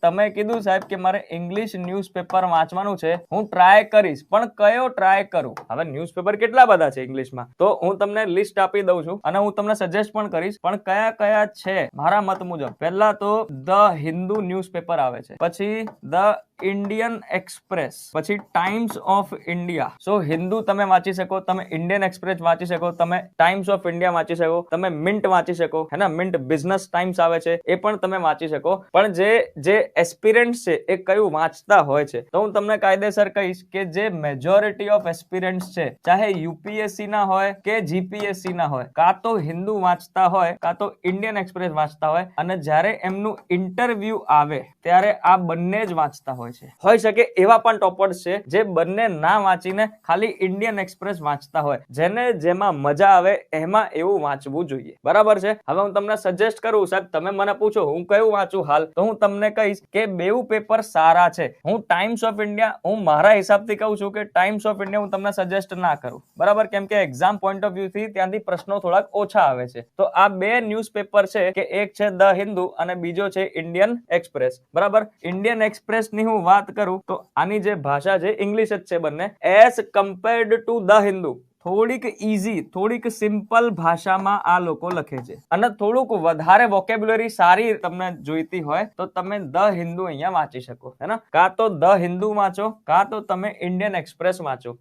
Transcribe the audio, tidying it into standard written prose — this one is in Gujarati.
તમે કીધું સાહેબ કે મારે ઇંગ્લિશ ન્યૂઝપેપર વાંચવાનું છે, હું ટ્રાય કરીશ, પણ કયો ટ્રાય કરું? હવે ન્યૂઝપેપર કેટલા બધા છે ઇંગ્લિશમાં, તો હું તમને લિસ્ટ આપી દઉં છું અને હું તમને સજેસ્ટ પણ કરીશ, પણ કયા કયા છે મારા મત મુજબ. પહેલા તો ધ હિન્દુ ન્યૂઝપેપર આવે છે, પછી ધ ઇન્ડિયન એક્સપ્રેસ, પછી ટાઈમ્સ ઓફ ઇન્ડિયા. સો હિન્દુ તમે વાંચી શકો, તમે ઇન્ડિયન એક્સપ્રેસ વાંચી શકો, તમે ટાઈમ્સ ઓફ ઇન્ડિયા વાંચી શકો, તમે મિન્ટ વાંચી શકો, હે ને, મિન્ટ બિઝનેસ ટાઈમ્સ આવે છે એ પણ તમે વાંચી શકો. પણ જે એસ્પિરન્ટ્સ છે એ કયું વાંચતા હોય છે, તો હું તમને કાયદેસર કહીશ કે જે મેજોરિટી ઓફ એસ્પિરન્ટ્સ છે, ચાહે યુપીએસસી ના હોય કે જીપીએસસી ના હોય, કાં તો હિન્દુ વાંચતા હોય કાં તો ઇન્ડિયન એક્સપ્રેસ વાંચતા હોય, અને જ્યારે એમનું ઇન્ટરવ્યુ આવે ત્યારે આ બંને જ વાંચતા હોય છે. હોઈ શકે એવા પણ ટોપર્સ છે જે બંને ના વાંચીને ખાલી ઇન્ડિયન એક્સપ્રેસ વાંચતા હોય. જેને જેમાં મજા આવે એમાં એવું વાંચવું જોઈએ. બરાબર છે. હવે હું તમને સજેસ્ટ કરું, સાહેબ તમે મને પૂછો હું કયું વાંચું હાલ, તો હું તમને કહીશ કે બેઉ પેપર સારા છે. હું ટાઈમ્સ ઓફ ઇન્ડિયા, હું મારા હિસાબથી કહું છું કે ટાઈમ્સ ઓફ ઇન્ડિયા હું તમને સજેસ્ટ ના કરું. બરાબર, કેમ કે એક્ઝામ પોઈન્ટ ઓફ વ્યૂ થી ત્યાંથી પ્રશ્નો થોડાક ઓછા આવે છે. તો આ બે ન્યૂઝપેપર છે કે એક છે ધ હિન્દુ અને બીજો છે ઇન્ડિયન એક્સપ્રેસ. બરાબર, ઇન્ડિયન એક્સપ્રેસ ની હું વાત કરું તો આની જે ભાષા છે ઇંગ્લિશ જ છે બંને, as compared to the Hindu થોડીક ઈઝી, થોડીક સિમ્પલ ભાષામાં આ લોકો લખે છે, અને થોડુંક વધારે વોકેબ્યુલરી સારી તમને જોઈતી હોય તો તમે ધ હિન્દુ અહીંયા વાંચી શકો, હે ને. કાં તો ધ હિન્દુ વાંચો, કાં તો તમે ઇન્ડિયન એક્સપ્રેસ વાંચો.